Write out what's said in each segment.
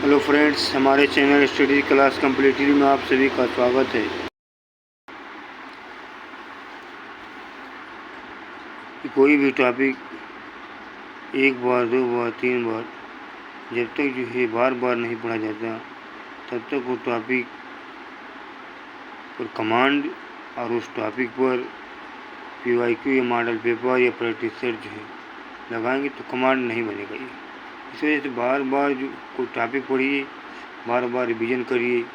Hello friends, हमारे channel study class completely में आप सभी का स्वागत है। कोई भी टॉपिक एक बार, दो बार, तीन बार जब तक जो है बार बार नहीं पढ़ा जाता तब तक वो टॉपिक पर कमांड और उस टॉपिक पर PYQ या मॉडल पेपर या प्रैक्टिस सेट जो है लगाएंगे तो कमांड नहीं बनेगा। ये इस वजह से बार बार जो कोई टॉपिक पढ़िए, बार बार रिवीजन करिए।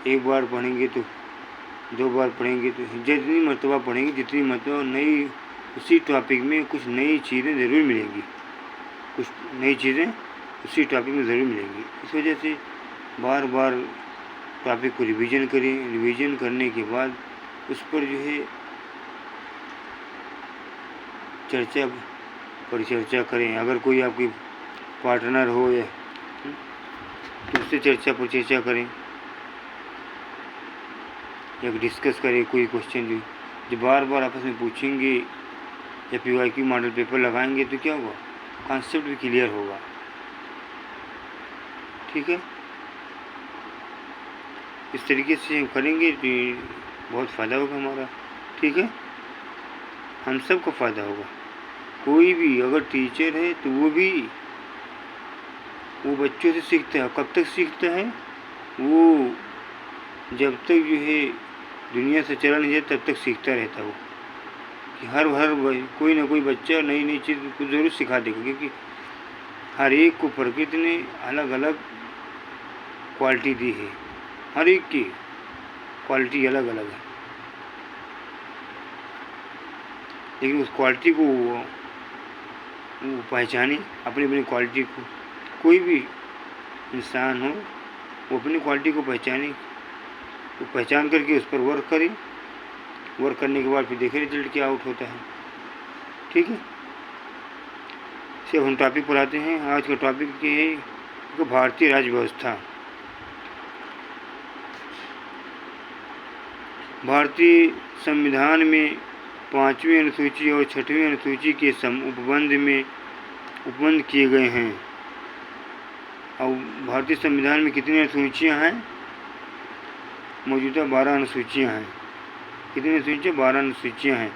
एक बार पढ़ेंगे तो दो बार पढ़ेंगे तो जितनी मरतबा पढ़ेंगे जितनी मरतबा नई उसी टॉपिक में कुछ नई चीज़ें ज़रूर मिलेंगी, कुछ नई चीज़ें उसी टॉपिक में ज़रूर मिलेंगी। इस वजह से बार बार टॉपिक को रिवीजन करें। रिवीजन करने के बाद उस पर जो है चर्चा करें। अगर कोई आपकी पार्टनर हो या तो उससे चर्चा करें या डिस्कस करें। कोई क्वेश्चन जो बार बार आपस में पूछेंगे या PYQ मॉडल पेपर लगाएंगे तो क्या होगा, कॉन्सेप्ट भी क्लियर होगा। ठीक है, इस तरीके से हम करेंगे तो बहुत फ़ायदा होगा हमारा। ठीक है, हम सबको फ़ायदा होगा। कोई भी अगर टीचर है तो वो बच्चों से सीखता है। कब तक सीखता है? वो जब तक जो है दुनिया से चला नहीं जाता तब तक सीखता रहता है। वो कि हर कोई ना कोई बच्चा नई नई चीज़ को ज़रूर सिखा देगा, क्योंकि हर एक को प्रकृति ने अलग अलग क्वालिटी दी है। हर एक की क्वालिटी अलग अलग है, लेकिन उस क्वालिटी को वो पहचाने, अपनी अपनी क्वालिटी को। कोई भी इंसान हो वो अपनी क्वालिटी को पहचाने, तो पहचान करके उस पर वर्क करें। वर्क करने के बाद फिर देखें रिजल्ट क्या आउट होता है। ठीक है, से हम टॉपिक पढ़ाते हैं। आज का टॉपिक ये है कि भारतीय राज्य व्यवस्था। भारतीय संविधान में 5वीं अनुसूची और 6वीं अनुसूची के उपबंध किए गए हैं। और भारतीय संविधान में कितनी अनुसूचियाँ हैं? मौजूदा 12 अनुसूचियाँ हैं। कितनी अनुसूचियाँ? 12 अनुसूचियाँ हैं।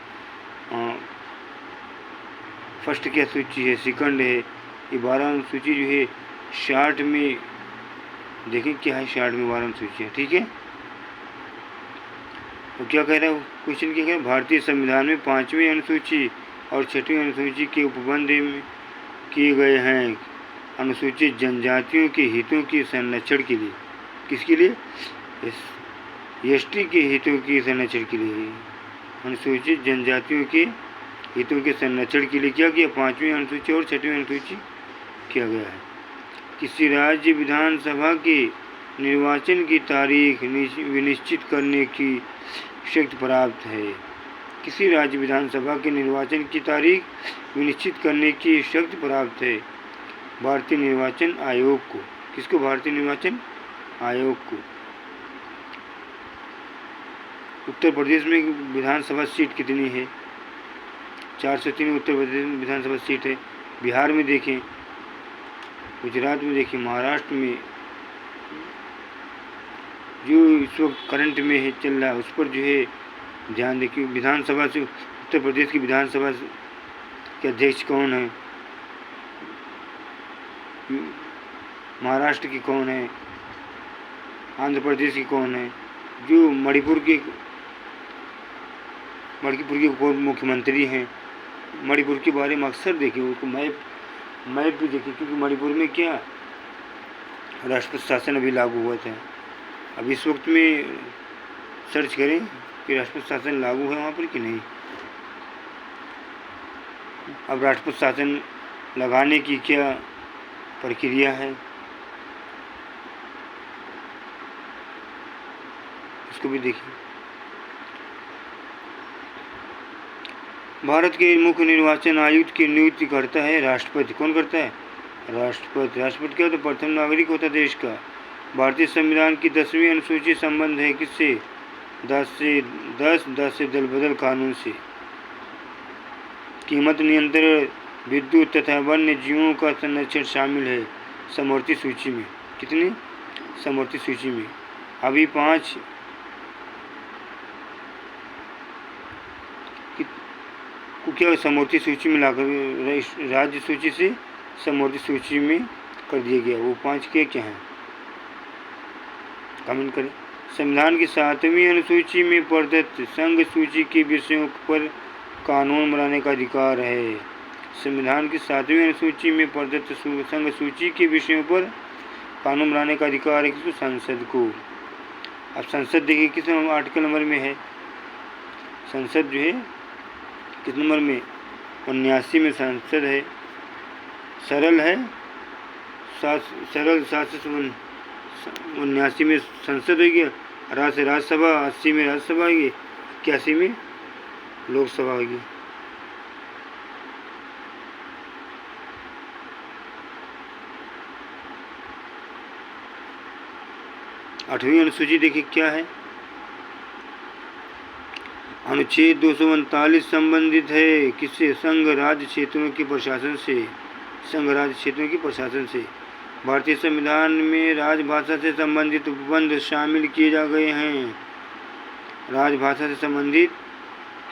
फर्स्ट क्या सूची है, सेकंड है। ये 12 अनुसूची जो है शार्ट में देखें क्या है। शार्ट में 12 अनुसूचियाँ। ठीक है, तो क्या कह रहा है क्वेश्चन? क्या कह रहा है? भारतीय संविधान में 5वीं अनुसूची और 6वीं अनुसूची के उपबंध किए गए हैं अनुसूचित जनजातियों के हितों के संरक्षण के लिए। किसके लिए? ST के हितों के संरक्षण के लिए। अनुसूचित जनजातियों के हितों के संरक्षण के लिए क्या किया? 5वीं अनुसूची और 6वीं अनुसूची किया गया है। किसी राज्य विधानसभा के निर्वाचन की तारीख विनिश्चित करने की शक्ति प्राप्त है। किसी राज्य विधानसभा के निर्वाचन की तारीख विनिश्चित करने की शक्ति प्राप्त है भारतीय निर्वाचन आयोग को। किसको? भारतीय निर्वाचन आयोग को। उत्तर प्रदेश में विधानसभा सीट कितनी है? 403 उत्तर प्रदेश में विधानसभा सीट है। बिहार में देखें, गुजरात में देखें, महाराष्ट्र में जो इस वक्त करंट में है चल रहा है उस पर जो है ध्यान देखिए। विधानसभा से उत्तर प्रदेश की विधानसभा के अध्यक्ष कौन है? महाराष्ट्र की कौन है? आंध्र प्रदेश की कौन है? जो मणिपुर के मुख्यमंत्री हैं। मणिपुर के बारे में अक्सर देखिए, उसको मैप भी देखिए, क्योंकि मणिपुर में क्या राष्ट्रपति शासन अभी लागू हुआ था। अब इस वक्त में सर्च करें कि राष्ट्रपति शासन लागू है वहाँ पर कि नहीं। अब राष्ट्रपति शासन लगाने की क्या प्रक्रिया है, इसको भी देखिए। भारत के मुख्य निर्वाचन आयुक्त की नियुक्ति करता है राष्ट्रपति। कौन करता है? राष्ट्रपति। राष्ट्रपति क्या होता है? प्रथम नागरिक होता है देश का। भारतीय संविधान की 10वीं अनुसूची संबंध है किससे? 10 से दल बदल कानून से। कीमत नियंत्रण, विद्युत तथा वन्य जीवों का संरक्षण शामिल है। समवर्ती सूची में। कितने? समवर्ती सूची में। अभी 5 को क्या समवर्ती सूची में लाकर राज्य सूची से समवर्ती सूची में कर दिया गया। वो 5 के क्या हैं? कमेंट करें। संविधान की 7वीं अनुसूची में प्रदत्त संघ सूची के विषयों पर कानून बनाने का अधिकार है। संविधान की 7वीं अनुसूची में प्रदत्त संघ सूची के विषयों पर कानून बनाने का अधिकार है किसको? संसद को। अब संसद देखिए किस आर्टिकल नंबर में है। संसद जो है किस नंबर में? 79 में संसद है। सरल है, सरल 79 में संसद होगी। राज्यसभा 80 में राज्यसभा होगी, 81 में लोकसभा होगी। आठवीं अनुसूची देखिए क्या है। अनुच्छेद 239 संबंधित है किससे? संघ राज्य क्षेत्रों के प्रशासन से। संघ राज्य क्षेत्रों के प्रशासन से। भारतीय संविधान में राजभाषा से संबंधित उपबंध शामिल किए जा गए हैं। राजभाषा से संबंधित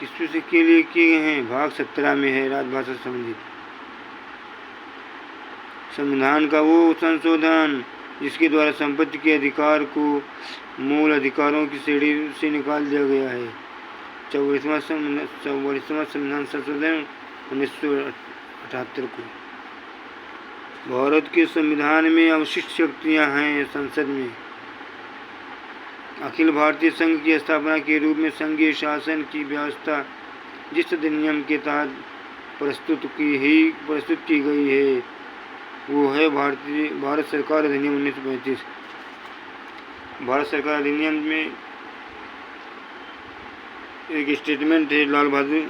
किस के लिए किए गए हैं? भाग 17 में है राजभाषा से संबंधित। संविधान का वो संशोधन जिसके द्वारा संपत्ति के अधिकार को मूल अधिकारों की श्रेणी से निकाल दिया गया है। 44वां संविधान संशोधन 1978 को। भारत के संविधान में अवशिष्ट शक्तियाँ हैं संसद में। अखिल भारतीय संघ की स्थापना के रूप में संघीय शासन की व्यवस्था जिस अधिनियम के तहत प्रस्तुत की गई है वो है भारत सरकार अधिनियम 1935। भारत सरकार अधिनियम में एक स्टेटमेंट है लाल बहादुर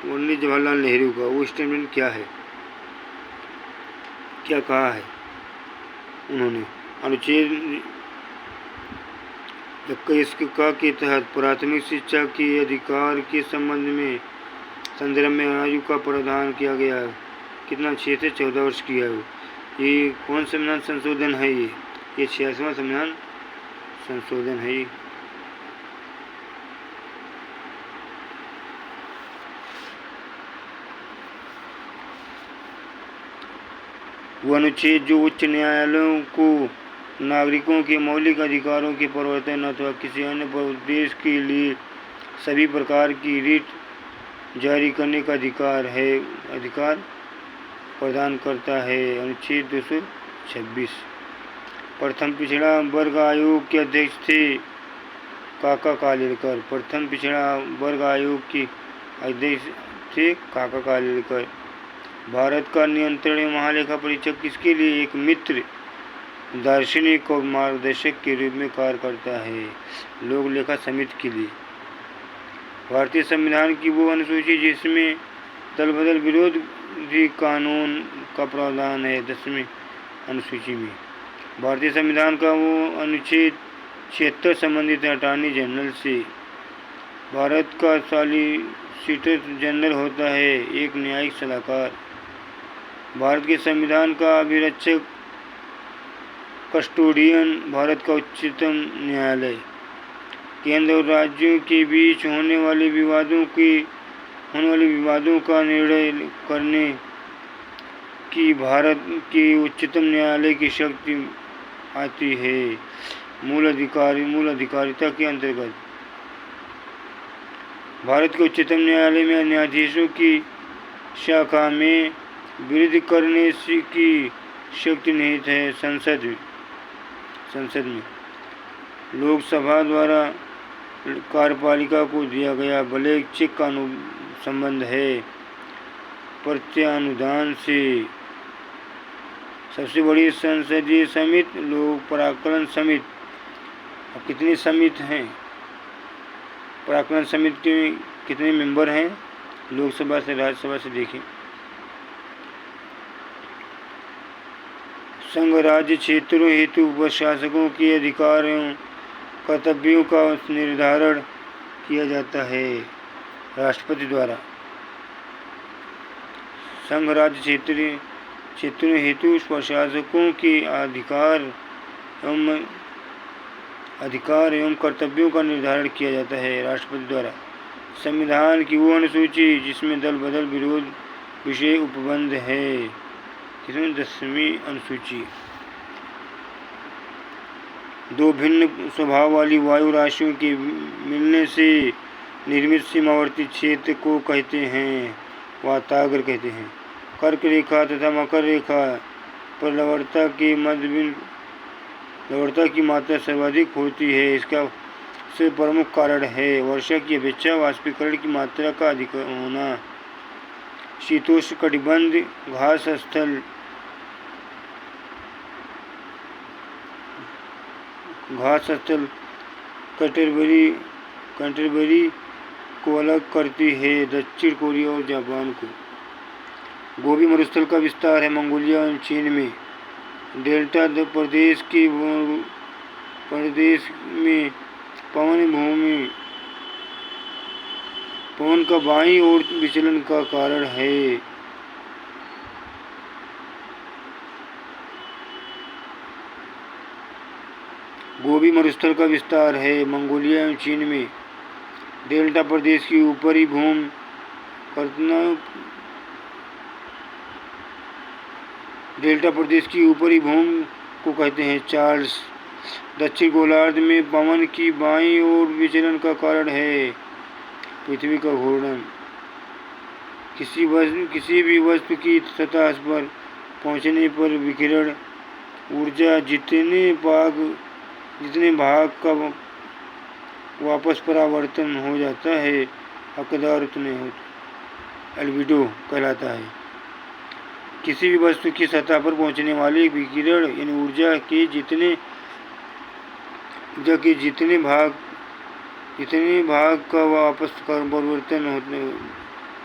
पंडित जवाहरलाल नेहरू का। वो स्टेटमेंट क्या है, क्या कहा है उन्होंने? अनुच्छेद 21 के तहत प्राथमिक शिक्षा के अधिकार के संदर्भ में आयु का प्रावधान किया गया है। कितना? 6 से 14 वर्ष की है। ये कौन संविधान संशोधन है? ये 86वां संविधान संशोधन है। वो अनुच्छेद जो उच्च न्यायालयों को नागरिकों के मौलिक अधिकारों के प्रवर्तन अथवा किसी अन्य उद्देश्य के लिए सभी प्रकार की रिट जारी करने का अधिकार प्रदान करता है। अनुच्छेद 226। प्रथम पिछड़ा वर्ग आयोग के अध्यक्ष थे काका कालेलकर। प्रथम पिछड़ा वर्ग आयोग के अध्यक्ष थे काका कालेलकर। भारत का नियंत्रण महालेखा परीक्षक किसके लिए? एक मित्र, दार्शनिक और मार्गदर्शक के रूप में कार्य करता है। लोक लेखा समिति के लिए। भारतीय संविधान की वो अनुसूची जिसमें दल बदल विरोधी कानून का प्रावधान है 10वीं अनुसूची में। भारतीय संविधान का वो अनुच्छेद 76 संबंधित है अटॉर्नी जनरल से। भारत का सॉलिसिटर जनरल होता है एक न्यायिक सलाहकार। भारत के संविधान का अभिरक्षक कस्टोडियन भारत का उच्चतम न्यायालय। केंद्र और राज्यों के बीच होने वाले विवादों का निर्णय करने की भारत के उच्चतम न्यायालय की शक्ति आती है। मूल अधिकारिता के अंतर्गत। भारत के उच्चतम न्यायालय में न्यायाधीशों की शाखा में विरोध करने की शक्ति निहित है। संसद में लोकसभा द्वारा कार्यपालिका को दिया गया ब्लैंक चेक का संबंध है प्रत्यानुदान से। सबसे बड़ी संसदीय समिति लोक प्राकलन समिति। अब कितनी समिति हैं? प्राकलन समिति के कितने मेंबर हैं? लोकसभा से राज्यसभा से देखें। संघ राज्य क्षेत्रों हेतु प्रशासकों के अधिकारों कर्तव्यों का निर्धारण किया जाता है राष्ट्रपति द्वारा। संघ राज्य क्षेत्र क्षेत्रों हेतु प्रशासकों के अधिकार एवं कर्तव्यों का निर्धारण किया जाता है राष्ट्रपति द्वारा। संविधान की वो अनुसूची जिसमें दल बदल विरोध विषय उपबंध है, इसमें 10वीं अनुसूची। दो भिन्न स्वभाव वाली वायु राशियों के मिलने से निर्मित सीमावर्ती क्षेत्र को कहते हैं वाताग्र कहते हैं। कर्क रेखा तथा मकर रेखा पर लवणता की मात्रा सर्वाधिक होती है। इसका से प्रमुख कारण है वर्षा की अपेक्षा वाष्पीकरण की मात्रा का अधिक होना। शीतोष्ण कटिबंध घास स्थल कैंटरबरी को अलग करती है दक्षिण कोरिया और जापान को। गोबी मरुस्थल का विस्तार है मंगोलिया और चीन में। डेल्टा प्रदेश में पवन का बाईं ओर विचलन का कारण है। गोबी मरुस्थल का विस्तार है मंगोलिया एवं चीन में। डेल्टा प्रदेश की ऊपरी भूमि को कहते हैं चार्ल्स। दक्षिण गोलार्ध में पवन की बाईं ओर विचलन का कारण है पृथ्वी का घूर्णन। किसी भी वस्तु की सतह पर पहुंचने पर विकिरण ऊर्जा जितने भाग का वापस परावर्तन हो जाता है हकदार उतने होते एल्बिडो कहलाता है। किसी भी वस्तु की सतह पर पहुंचने वाली विकिरण इन ऊर्जा के जितने भाग का वापस परिवर्तन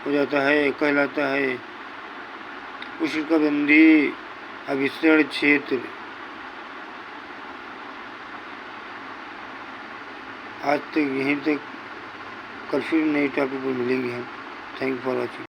हो जाता है कहलाता है उष्णकटिबंधीय अभिसरण क्षेत्र। आज तक यहीं तक, कल फिर नई टॉपिक पर मिलेंगे हम। Thank you for watching.